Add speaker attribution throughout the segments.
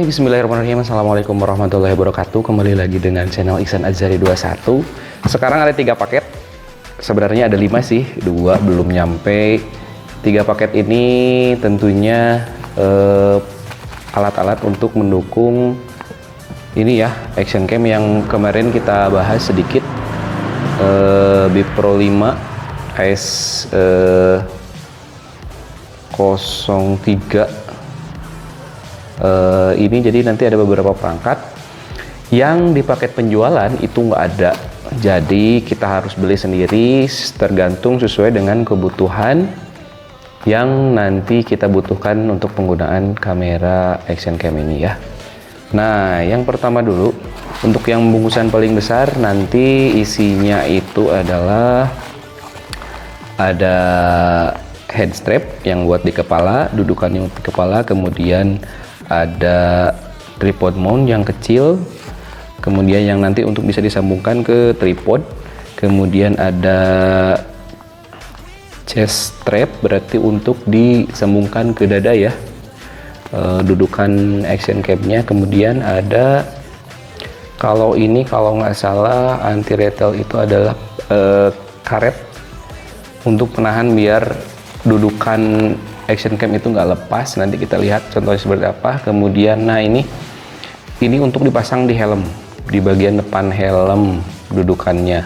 Speaker 1: Bismillahirrahmanirrahim. Assalamualaikum warahmatullahi wabarakatuh. Kembali lagi dengan channel Ihsan Azhari 21. Sekarang ada 3 paket. Sebenarnya ada 5 sih, 2 belum nyampe. 3 paket ini tentunya alat-alat untuk mendukung ini ya, action cam yang kemarin kita bahas sedikit. Bip Pro 5 AS 03. Ini jadi nanti ada beberapa perangkat yang di paket penjualan itu nggak ada, jadi kita harus beli sendiri tergantung sesuai dengan kebutuhan yang nanti kita butuhkan untuk penggunaan kamera action cam ini ya. Nah, yang pertama dulu untuk yang bungkusan paling besar, nanti isinya itu adalah ada head strap yang buat di kepala, dudukannya di kepala, kemudian ada tripod mount yang kecil, kemudian yang nanti untuk bisa disambungkan ke tripod, kemudian ada chest strap berarti untuk disambungkan ke dada ya, dudukan action cam-nya. Kemudian ada, kalau ini kalau nggak salah anti retail itu adalah karet untuk penahan biar dudukan action cam itu nggak lepas. Nanti kita lihat contohnya seperti apa. Kemudian nah ini untuk dipasang di helm, di bagian depan helm dudukannya.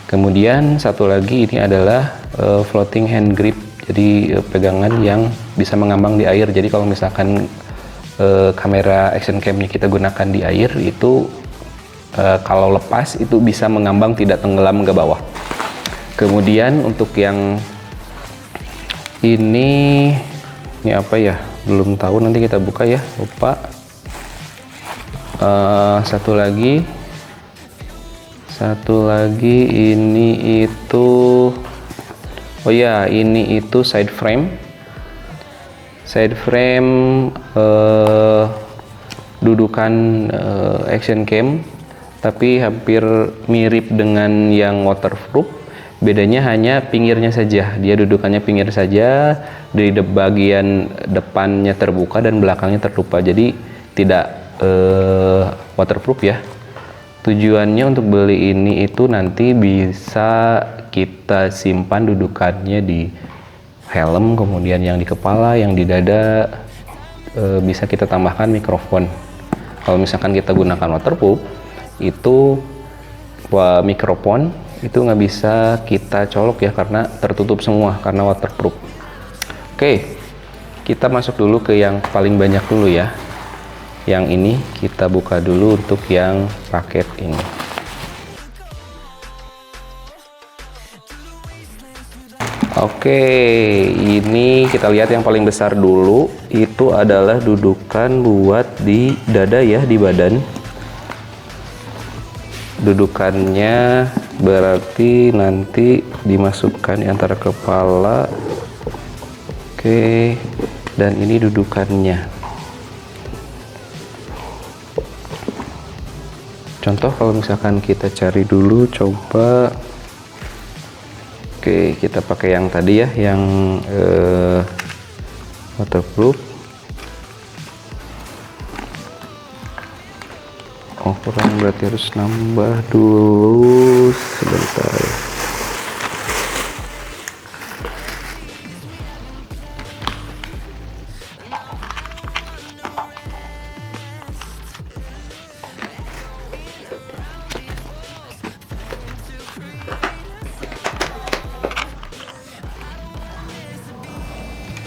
Speaker 1: Kemudian satu lagi ini adalah floating hand grip, jadi pegangan yang bisa mengambang di air. Jadi kalau misalkan kamera action cam-nya kita gunakan di air itu kalau lepas itu bisa mengambang, tidak tenggelam ke bawah. Kemudian untuk yang ini apa ya, belum tahu, nanti kita buka ya, lupa. Satu lagi ini itu, oh ya, ini itu side frame dudukan action cam, tapi hampir mirip dengan yang waterproof. Bedanya hanya pinggirnya saja, dia dudukannya pinggir saja, di bagian depannya terbuka dan belakangnya tertutup, jadi tidak waterproof ya. Tujuannya untuk beli ini itu nanti bisa kita simpan dudukannya di helm, kemudian yang di kepala, yang di dada, bisa kita tambahkan mikrofon. Kalau misalkan kita gunakan waterproof itu mikrofon itu nggak bisa kita colok ya, karena tertutup semua karena waterproof. Oke, kita masuk dulu ke yang paling banyak dulu ya. Yang ini kita buka dulu untuk yang paket ini. Oke, ini kita lihat yang paling besar dulu, itu adalah dudukan buat di dada ya, di badan. Dudukannya berarti nanti dimasukkan di antara kepala. Oke, dan ini dudukannya. Contoh kalau misalkan kita cari dulu, coba. Oke, kita pakai yang tadi ya, yang waterproof. Oh, kurang, berarti harus nambah dulu sebentar.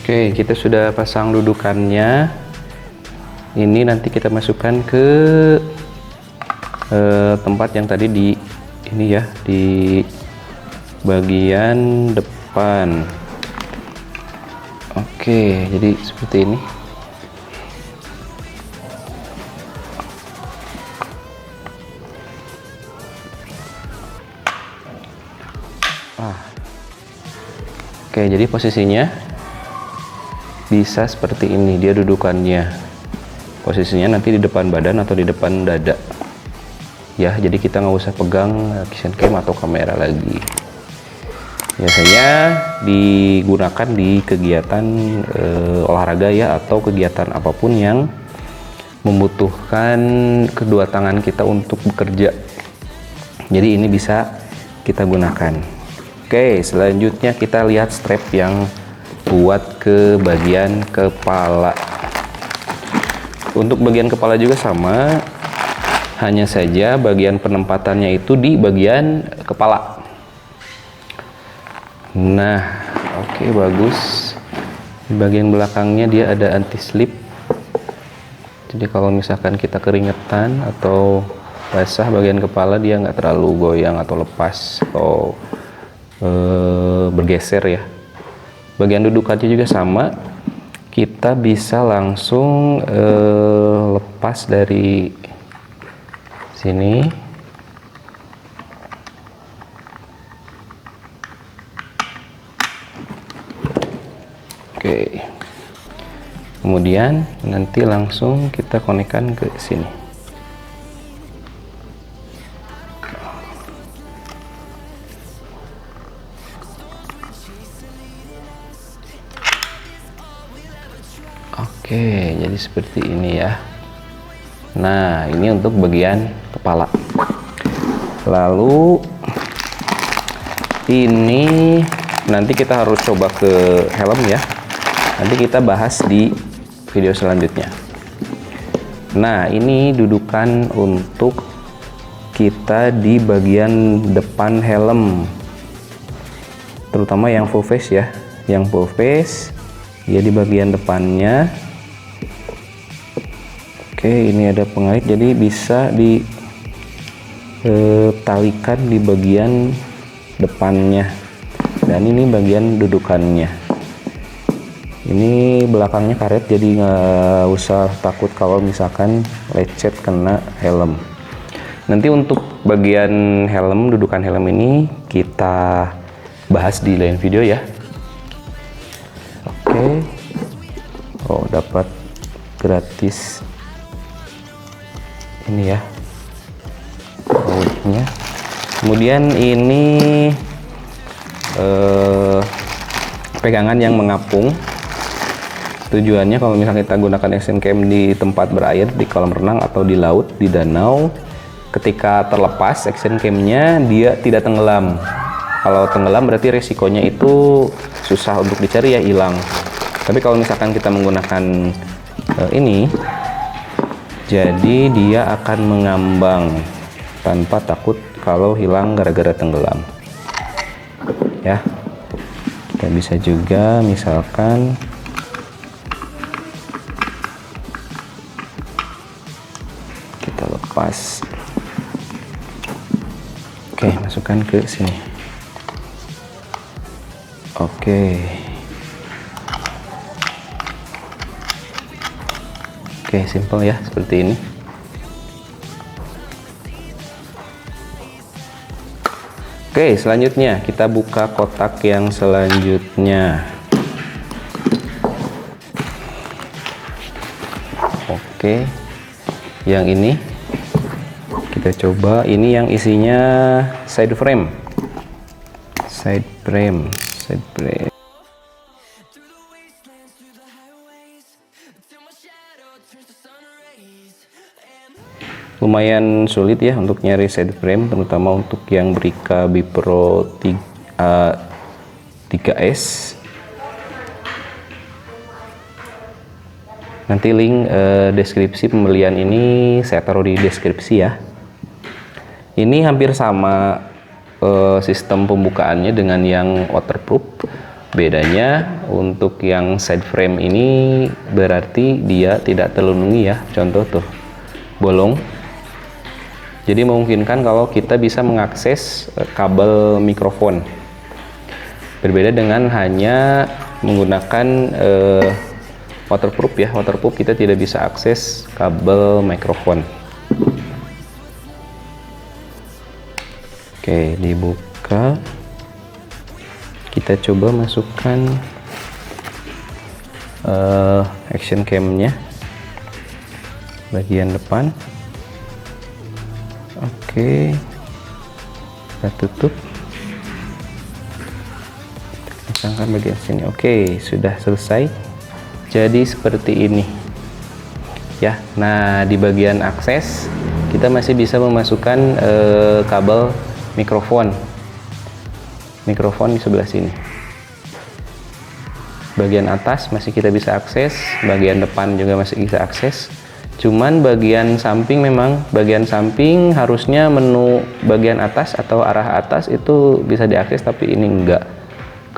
Speaker 1: Oke, kita sudah pasang dudukannya. Ini nanti kita masukkan ke tempat yang tadi di ini ya, di bagian depan. Oke, jadi seperti ini. Oke, jadi posisinya bisa seperti ini, dia dudukannya. Posisinya nanti di depan badan atau di depan dada. Ya, jadi kita nggak usah pegang action cam atau kamera lagi. Biasanya digunakan di kegiatan olahraga ya, atau kegiatan apapun yang membutuhkan kedua tangan kita untuk bekerja. Jadi ini bisa kita gunakan. Oke, selanjutnya kita lihat strap yang buat ke bagian kepala. Untuk bagian kepala juga sama, hanya saja bagian penempatannya itu di bagian kepala. Nah, oke, bagus. Di bagian belakangnya dia ada anti slip. Jadi kalau misalkan kita keringetan atau basah bagian kepala, dia nggak terlalu goyang atau lepas atau bergeser ya. Bagian dudukannya juga sama, kita bisa langsung lepas dari sini. Oke, kemudian nanti langsung kita konekkan ke sini. Oke, jadi seperti ini ya. Nah, ini untuk bagian kepala. Lalu ini nanti kita harus coba ke helm ya. Nanti kita bahas di video selanjutnya. Nah, ini dudukan untuk kita di bagian depan helm, terutama yang full face ya. Yang full face dia di bagian depannya. Oke, ini ada pengait, jadi bisa ditalikan di bagian depannya, dan ini bagian dudukannya. Ini belakangnya karet, jadi nggak usah takut kalau misalkan lecet kena helm. Nanti untuk bagian helm, dudukan helm ini kita bahas di lain video ya. Oke. Oh, dapat gratis ini ya bautnya. Kemudian ini pegangan yang mengapung. Tujuannya kalau misalnya kita gunakan action cam di tempat berair, di kolam renang atau di laut, di danau, ketika terlepas action camnya dia tidak tenggelam. Kalau tenggelam berarti resikonya itu susah untuk dicari ya, hilang. Tapi kalau misalkan kita menggunakan ini, jadi dia akan mengambang tanpa takut kalau hilang gara-gara tenggelam ya. Kita bisa juga misalkan kita lepas. Oke, masukkan ke sini. Oke, simple ya, seperti ini. Oke, selanjutnya kita buka kotak yang selanjutnya. Oke, yang ini kita coba. Ini yang isinya side frame. Lumayan sulit ya untuk nyari side frame, terutama untuk yang Brica Bipro 3S. Nanti link deskripsi pembelian ini saya taruh di deskripsi ya. Ini hampir sama sistem pembukaannya dengan yang waterproof. Bedanya untuk yang side frame ini berarti dia tidak terlindungi ya. Contoh tuh, bolong. Jadi memungkinkan kalau kita bisa mengakses kabel mikrofon. Berbeda dengan hanya menggunakan waterproof ya. Waterproof kita tidak bisa akses kabel mikrofon. Oke, dibuka. Kita coba masukkan action cam-nya bagian depan. Oke, kita tutup, pasangkan bagian sini. Oke, sudah selesai. Jadi seperti ini ya. Nah, di bagian akses kita masih bisa memasukkan kabel mikrofon di sebelah sini. Bagian atas masih kita bisa akses, bagian depan juga masih bisa akses. Cuman bagian samping, memang bagian samping harusnya menu bagian atas atau arah atas itu bisa diakses, tapi ini enggak.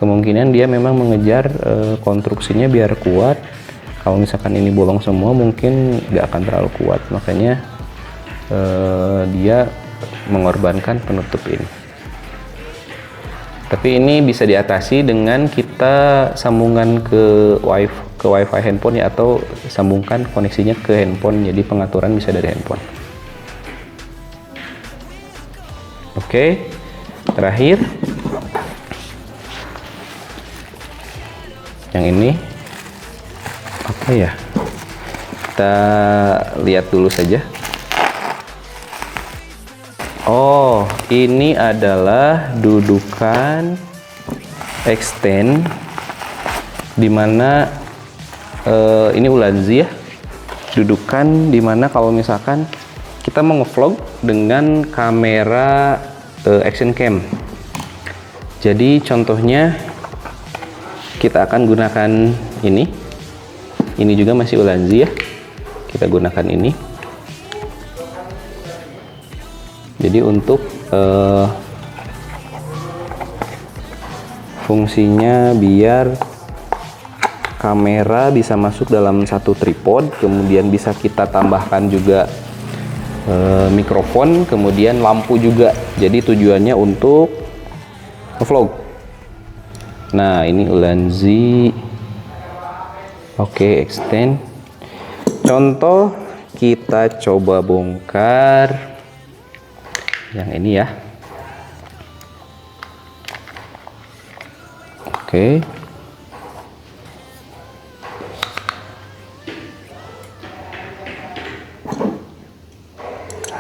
Speaker 1: Kemungkinan dia memang mengejar konstruksinya biar kuat. Kalau misalkan ini bolong semua mungkin nggak akan terlalu kuat, makanya dia mengorbankan penutup ini. Tapi ini bisa diatasi dengan kita sambungan ke wifi handphone ya, atau sambungkan koneksinya ke handphone, jadi pengaturan bisa dari handphone. Oke, terakhir yang ini apa ya, kita lihat dulu saja. Oh, ini adalah dudukan extend, dimana ini Ulanzi ya, dudukan dimana kalau misalkan kita mau ngevlog dengan kamera action cam. Jadi contohnya kita akan gunakan ini juga masih Ulanzi ya, kita gunakan ini. Jadi untuk fungsinya biar kamera bisa masuk dalam satu tripod, kemudian bisa kita tambahkan juga mikrofon, kemudian lampu juga. Jadi tujuannya untuk vlog. Nah, ini Ulanzi. Oke, extend. Contoh kita coba bongkar yang ini ya. Oke.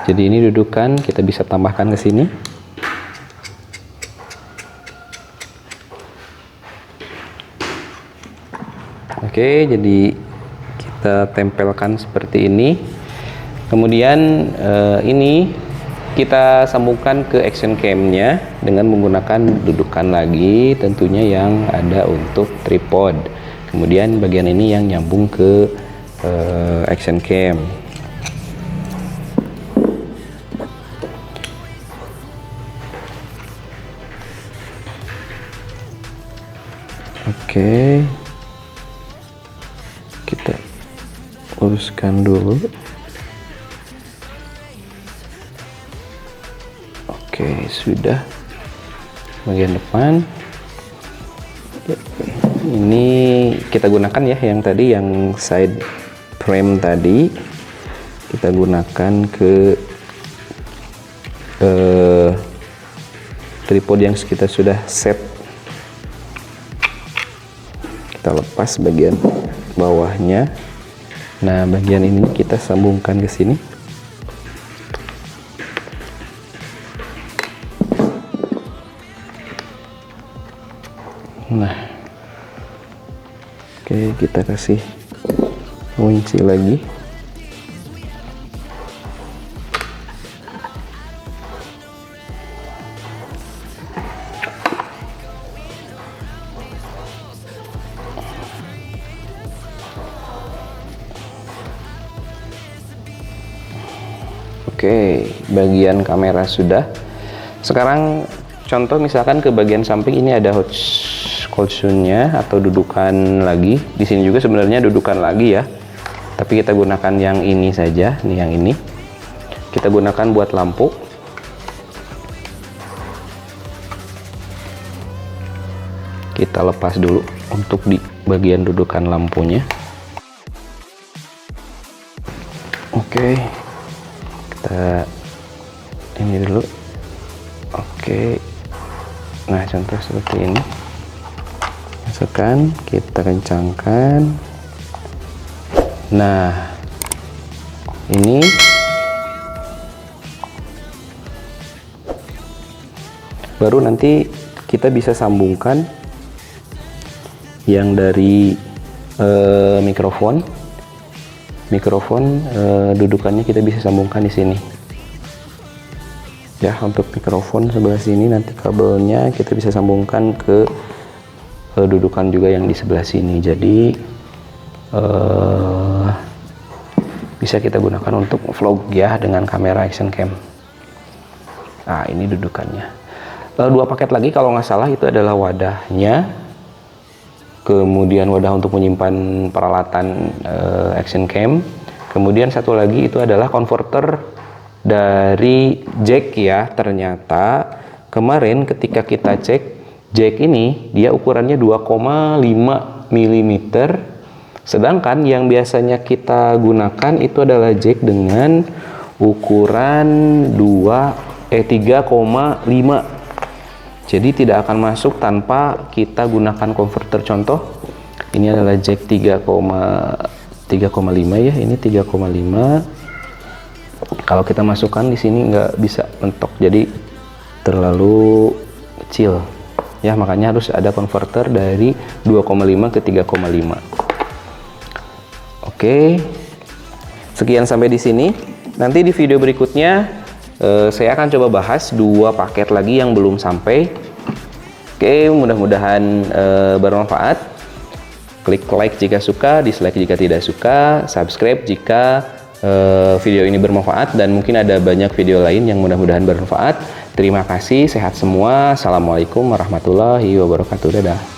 Speaker 1: Jadi ini dudukan kita bisa tambahkan ke sini. Oke, jadi kita tempelkan seperti ini. Kemudian ini kita sambungkan ke action cam-nya dengan menggunakan dudukan lagi, tentunya yang ada untuk tripod. Kemudian bagian ini yang nyambung ke action cam. Oke, kita luruskan dulu. Oke, sudah. Bagian depan ini kita gunakan ya, yang tadi yang side frame tadi kita gunakan ke tripod yang kita sudah set. Kita lepas bagian bawahnya. Nah, bagian ini kita sambungkan ke sini. Nah, oke, kita kasih kunci lagi. Oke, bagian kamera sudah. Sekarang contoh misalkan ke bagian samping ini ada cushion-nya atau dudukan lagi. Di sini juga sebenarnya dudukan lagi ya. Tapi kita gunakan yang ini saja, nih yang ini. Kita gunakan buat lampu. Kita lepas dulu untuk di bagian dudukan lampunya. Oke. Kita ini dulu. Oke. Nah, contoh seperti ini. Masukkan, kita kencangkan. Nah, ini baru nanti kita bisa sambungkan yang dari mikrofon mikrofon dudukannya kita bisa sambungkan di sini. Ya, untuk mikrofon sebelah sini nanti kabelnya kita bisa sambungkan ke dudukan juga yang di sebelah sini. Jadi bisa kita gunakan untuk vlog ya dengan kamera action cam. Nah, ini dudukannya. 2 paket lagi kalau nggak salah itu adalah wadahnya, kemudian wadah untuk menyimpan peralatan action cam, kemudian satu lagi itu adalah konverter dari jack ya. Ternyata kemarin ketika kita cek jack ini dia ukurannya 2,5 mm, sedangkan yang biasanya kita gunakan itu adalah jack dengan ukuran 3,5. Jadi tidak akan masuk tanpa kita gunakan konverter. Contoh ini adalah jack 3,5 ya, ini 3,5. Kalau kita masukkan di sini nggak bisa mentok, jadi terlalu kecil ya, makanya harus ada konverter dari 2,5 ke 3,5. Oke, sekian sampai di sini. Nanti di video berikutnya saya akan coba bahas 2 paket lagi yang belum sampai. Oke, mudah-mudahan bermanfaat. Klik like jika suka, dislike jika tidak suka, subscribe jika video ini bermanfaat, dan mungkin ada banyak video lain yang mudah-mudahan bermanfaat. Terima kasih, sehat semua. Assalamualaikum warahmatullahi wabarakatuh. Dadah.